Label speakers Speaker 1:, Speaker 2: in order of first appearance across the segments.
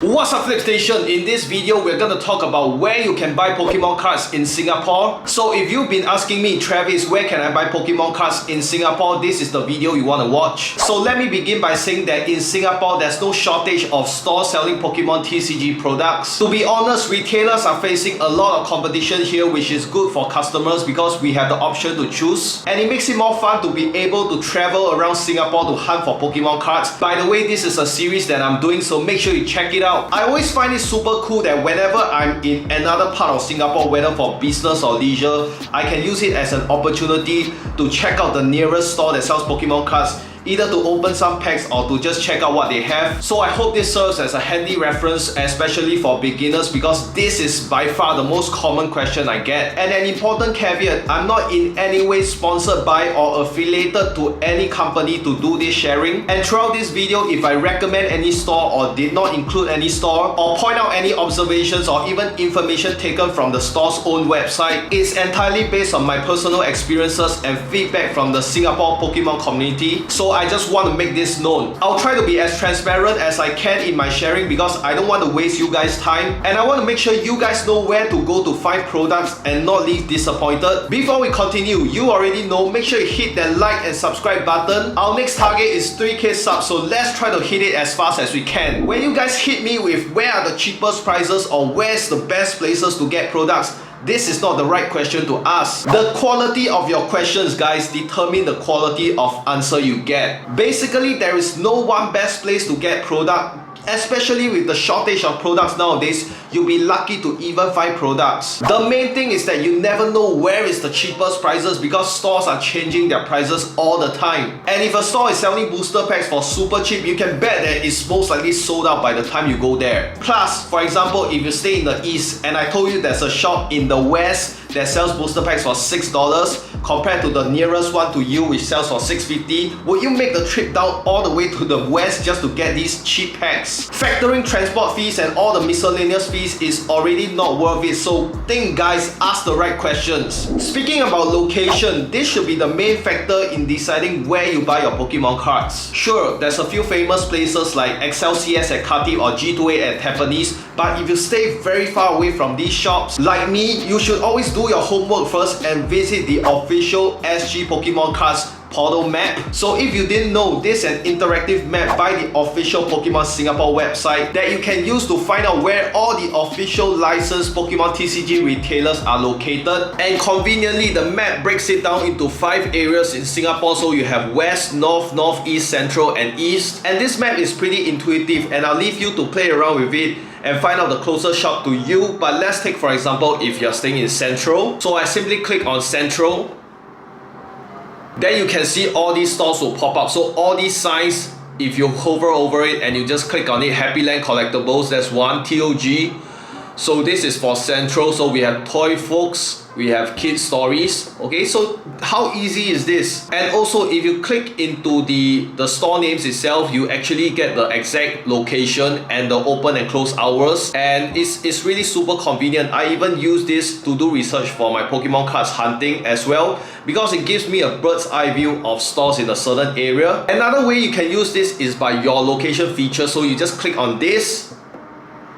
Speaker 1: What's up, Flip Station? In this video, we're gonna talk about where you can buy Pokemon cards in Singapore. So if you've been asking me, Travis, where can I buy Pokemon cards in Singapore? This is the video you wanna watch. So let me begin by saying that in Singapore, there's no shortage of stores selling Pokemon TCG products. To be honest, retailers are facing a lot of competition here, which is good for customers because we have the option to choose. And it makes it more fun to be able to travel around Singapore to hunt for Pokemon cards. By the way, this is a series that I'm doing, so make sure you check it out. I always find it super cool that whenever I'm in another part of Singapore, whether for business or leisure, I can use it as an opportunity to check out the nearest store that sells Pokemon cards, either to open some packs or to just check out what they have. So I hope this serves as a handy reference, especially for beginners, because this is by far the most common question I get. And an important caveat, I'm not in any way sponsored by or affiliated to any company to do this sharing. And throughout this video, if I recommend any store or did not include any store or point out any observations or even information taken from the store's own website, it's entirely based on my personal experiences and feedback from the Singapore Pokemon community. So I just want to make this known. I'll try to be as transparent as I can in my sharing because I don't want to waste you guys' time, and I want to make sure you guys know where to go to find products and not leave disappointed. Before we continue, you already know, make sure you hit that like and subscribe button. Our next target is 3K subs, so let's try to hit it as fast as we can. When you guys hit me with where are the cheapest prices or where's the best places to get products, this is not the right question to ask. The quality of your questions, guys, determine the quality of answer you get. Basically, there is no one best place to get product. Especially with the shortage of products nowadays, you'll be lucky to even find products. The main thing is that you never know where is the cheapest prices because stores are changing their prices all the time. And if a store is selling booster packs for super cheap, you can bet that it's most likely sold out by the time you go there. Plus, for example, if you stay in the east and I told you there's a shop in the west that sells booster packs for $6 compared to the nearest one to you which sells for $6.50, would you make the trip down all the way to the west just to get these cheap packs? Factoring transport fees and all the miscellaneous fees is already not worth it, so think, guys, ask the right questions. Speaking about location, this should be the main factor in deciding where you buy your Pokemon cards. Sure, there's a few famous places like XLCS at Khatib or G2A at Tampines, but if you stay very far away from these shops, like me, you should always do your homework first and visit the official SG Pokemon cards portal map. So if you didn't know, this is an interactive map by the official Pokemon Singapore website that you can use to find out where all the official licensed Pokemon TCG retailers are located. And conveniently, the map breaks it down into 5 areas in Singapore. So you have West, North, Northeast, Central and East. And this map is pretty intuitive and I'll leave you to play around with it and find out the closest shop to you. But let's take, for example, if you're staying in Central. So I simply click on Central. Then you can see all these stores will pop up. So all these signs, if you hover over it and you just click on it, Happy Land Collectibles, that's one. TOG. So this is for Central. So we have Toy Folks, we have Kid Stories. Okay, so how easy is this? And also, if you click into the store names itself, you actually get the exact location and the open and close hours. And it's really super convenient. I even use this to do research for my Pokemon cards hunting as well, because it gives me a bird's eye view of stores in a certain area. Another way you can use this is by your location feature. So you just click on this,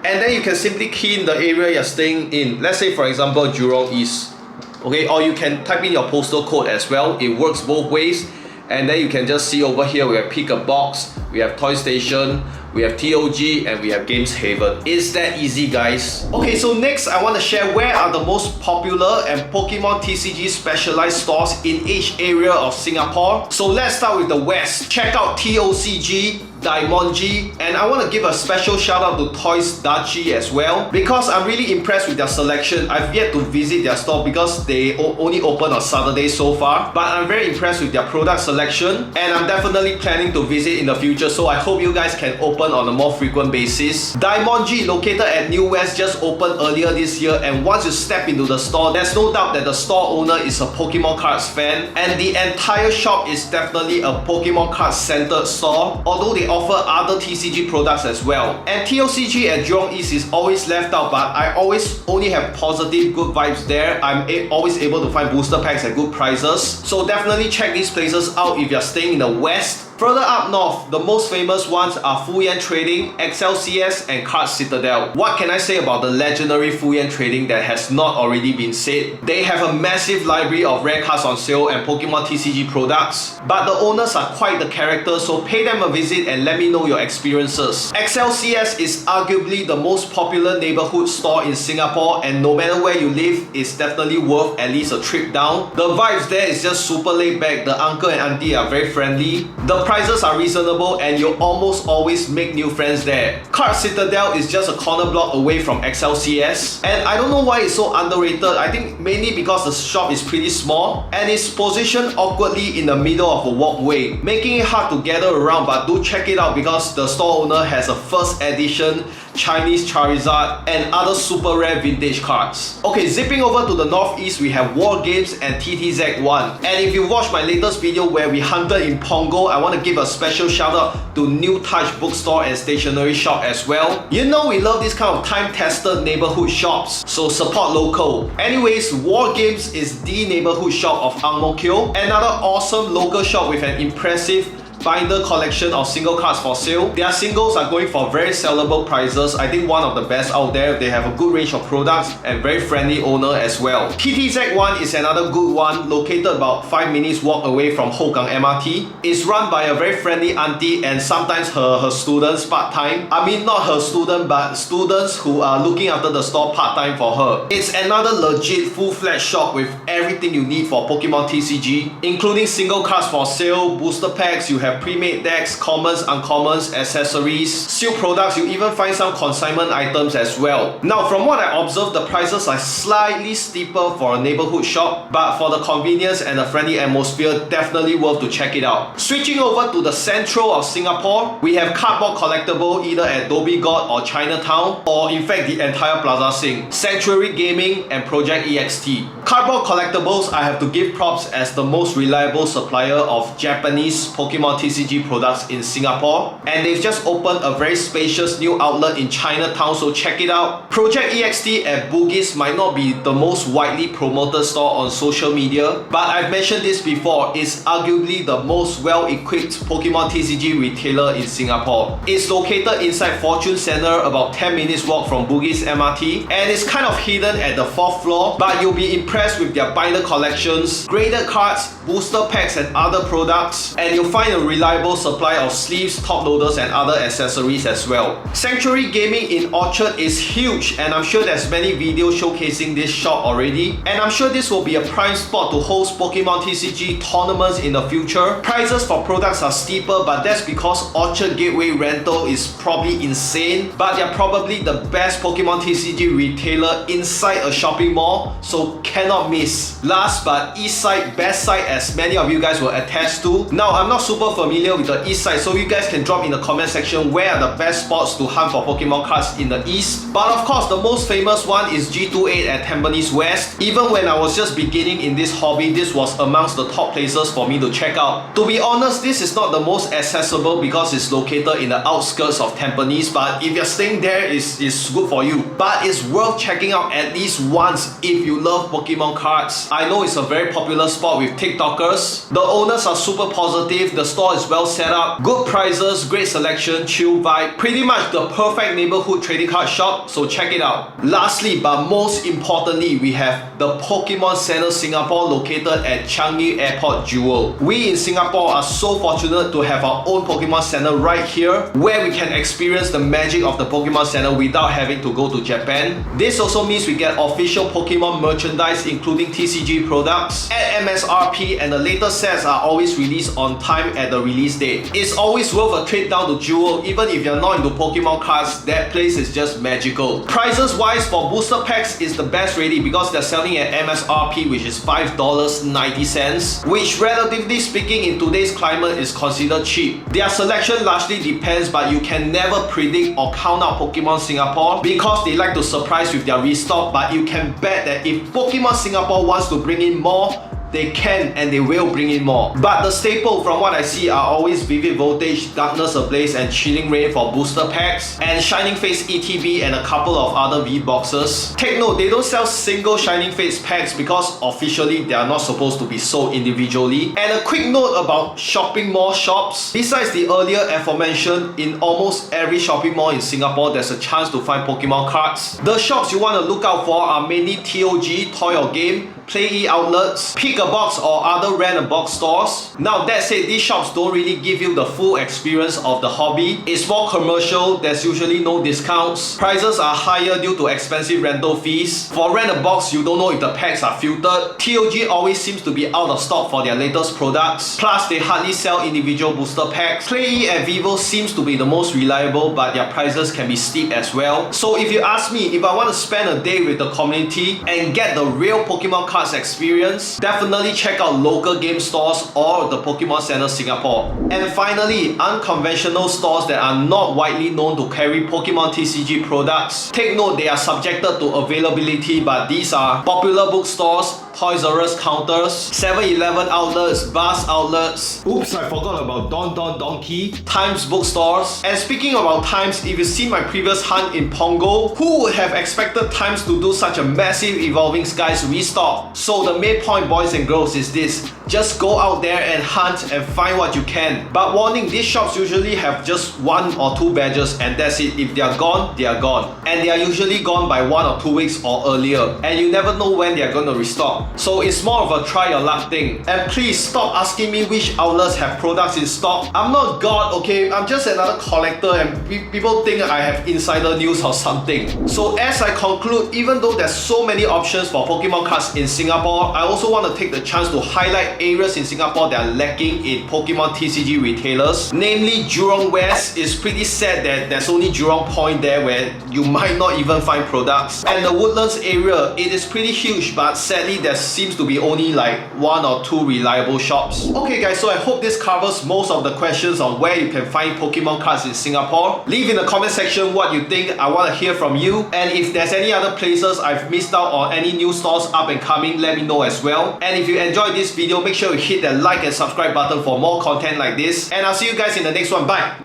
Speaker 1: and then you can simply key in the area you're staying in. Let's say, for example, Jurong East. Okay, or you can type in your postal code as well. It works both ways. And then you can just see over here, we have Pick a Box, we have Toy Station, we have TOG, and we have Games Haven. It's that easy, guys. Okay, so next I want to share where are the most popular and Pokemon TCG specialized stores in each area of Singapore. So let's start with the West. Check out TOCG, Diamond, and I want to give a special shout out to Toys Dachi as well, because I'm really impressed with their selection. I've yet to visit their store because they only open on Saturday so far, but I'm very impressed with their product selection and I'm definitely planning to visit in the future, so I hope you guys can open on a more frequent basis. Diamond, located at New West, just opened earlier this year, and once you step into the store, there's no doubt that the store owner is a Pokemon cards fan, and the entire shop is definitely a Pokemon cards centered store, although they offer other TCG products as well. And TOCG at Jurong East is always left out, but I always only have positive good vibes there. I'm always able to find booster packs at good prices. So definitely check these places out if you're staying in the West. Further up north, the most famous ones are Fuyan Trading, XLCS, and Card Citadel. What can I say about the legendary Fuyan Trading that has not already been said? They have a massive library of rare cards on sale and Pokemon TCG products, but the owners are quite the characters, so pay them a visit and let me know your experiences. XLCS is arguably the most popular neighborhood store in Singapore, and no matter where you live, it's definitely worth at least a trip down. The vibes there is just super laid back, the uncle and auntie are very friendly, the prices are reasonable, and you almost always make new friends there. Card Citadel is just a corner block away from XLCS, and I don't know why it's so underrated. I think mainly because the shop is pretty small and it's positioned awkwardly in the middle of a walkway, making it hard to gather around, but do check it out because the store owner has a first edition Chinese Charizard and other super rare vintage cards. Okay, zipping over to the northeast, we have War Games and TTZ1. And if you watched my latest video where we hunted in Pongo, I want to give a special shout out to New Touch Bookstore and Stationery Shop as well. You know we love this kind of time-tested neighborhood shops, so support local. Anyways, War Games is the neighborhood shop of Ang Mo Kio, another awesome local shop with an impressive binder collection of single cards for sale. Their singles are going for very sellable prices. I think one of the best out there. They have a good range of products and very friendly owner as well. TTZ1 is another good one, located about 5 minutes walk away from Hougang MRT. It's run by a very friendly auntie and sometimes her students part-time. I mean not her student, but students who are looking after the store part-time for her. It's another legit full-fledged shop with everything you need for Pokemon TCG, including single cards for sale, booster packs, you have pre-made decks, commons, uncommons, accessories, sealed products, you even find some consignment items as well. Now from what I observed, the prices are slightly steeper for a neighborhood shop, but for the convenience and the friendly atmosphere, definitely worth to check it out. Switching over to the central of Singapore, we have cardboard collectible either at Dhoby Ghaut or Chinatown, or in fact the entire Plaza Sing, Sanctuary Gaming and Project EXT. Cardboard collectibles, I have to give props as the most reliable supplier of Japanese Pokemon TCG products in Singapore, and they've just opened a very spacious new outlet in Chinatown, so check it out. Project EXT at Bugis might not be the most widely promoted store on social media, but I've mentioned this before, it's arguably the most well-equipped Pokemon TCG retailer in Singapore. It's located inside Fortune Center, about 10 minutes walk from Bugis MRT, and it's kind of hidden at the 4th floor, but you'll be impressed with their binder collections, graded cards, booster packs and other products, and you'll find a reliable supply of sleeves, top loaders and other accessories as well. Sanctuary Gaming in Orchard is huge, and I'm sure there's many videos showcasing this shop already, and I'm sure this will be a prime spot to host Pokemon TCG tournaments in the future. Prices for products are steeper, but that's because Orchard Gateway rental is probably insane, but they're probably the best Pokemon TCG retailer inside a shopping mall, so cannot miss. Last but east side, best side as many of you guys will attest to. Now I'm not super familiar with the east side, so you guys can drop in the comment section where are the best spots to hunt for Pokemon cards in the east. But of course, the most famous one is G28 at Tampines West. Even when I was just beginning in this hobby, this was amongst the top places for me to check out. To be honest, this is not the most accessible because it's located in the outskirts of Tampines, but if you're staying there, it's good for you. But it's worth checking out at least once if you love Pokemon cards. I know it's a very popular spot with TikTokers. The owners are super positive, the store is well set up, good prices, great selection, chill vibe, pretty much the perfect neighborhood trading card shop, so check it out. Lastly but most importantly, we have the Pokemon Center Singapore located at Changi Airport Jewel. We in Singapore are so fortunate to have our own Pokemon Center right here, where we can experience the magic of the Pokemon Center without having to go to Japan. This also means we get official Pokemon merchandise including TCG products at MSRP, and the latest sets are always released on time at the release date. It's always worth a trip down to Jewel. Even if you're not into Pokemon cards, that place is just magical. Prices wise, for booster packs is the best really because they're selling at MSRP, which is $5.90, which relatively speaking in today's climate is considered cheap. Their selection largely depends, but you can never predict or count out Pokemon Singapore because they like to surprise with their restock, but you can bet that if Pokemon Singapore wants to bring in more, they can and they will bring in more. But the staple from what I see are always Vivid Voltage, Darkness Ablaze and Chilling Reign for booster packs, and Shining Face ETB and a couple of other V boxes. Take note, they don't sell single Shining Face packs because officially they are not supposed to be sold individually. And a quick note about shopping mall shops. Besides the earlier aforementioned, in almost every shopping mall in Singapore, there's a chance to find Pokemon cards. The shops you want to look out for are mainly TOG, Toy or Game, Play outlets, Pick a Box or other random box stores. Now that said, these shops don't really give you the full experience of the hobby. It's more commercial, there's usually no discounts. Prices are higher due to expensive rental fees. For random box, you don't know if the packs are filtered. TOG always seems to be out of stock for their latest products. Plus, they hardly sell individual booster packs. Play and Vivo seems to be the most reliable, but their prices can be steep as well. So if you ask me, if I want to spend a day with the community and get the real Pokemon cards experience, definitely check out local game stores or the Pokemon Center Singapore. And finally, unconventional stores that are not widely known to carry Pokemon TCG products. Take note, they are subjected to availability, but these are popular bookstores, Toys R Us counters, 7-Eleven outlets, bus outlets. Oops, I forgot about Don Donkey, Times bookstores. And speaking about Times, if you see my previous hunt in Pongo, who would have expected Times to do such a massive Evolving Skies restock? So the main point, boys and girls, is this: just go out there and hunt and find what you can. But warning, these shops usually have just 1 or 2 badges and that's it. If they are gone, they are gone. And they are usually gone by 1 or 2 weeks or earlier. And you never know when they are going to restock. So it's more of a try your luck thing. And please stop asking me which outlets have products in stock. I'm not God, okay? I'm just another collector and people think I have insider news or something. So as I conclude, even though there's so many options for Pokemon cards in Singapore, I also want to take the chance to highlight areas in Singapore that are lacking in Pokemon TCG retailers. Namely, Jurong West. Is pretty sad that there's only Jurong Point there where you might not even find products. And the Woodlands area, it is pretty huge, but sadly there seems to be only like 1 or 2 reliable shops. Okay guys, so I hope this covers most of the questions on where you can find Pokemon cards in Singapore. Leave in the comment section what you think. I want to hear from you. And if there's any other places I've missed out or any new stores up and coming, let me know as well. And if you enjoyed this video, make sure you hit that like and subscribe button for more content like this. And I'll see you guys in the next one. Bye!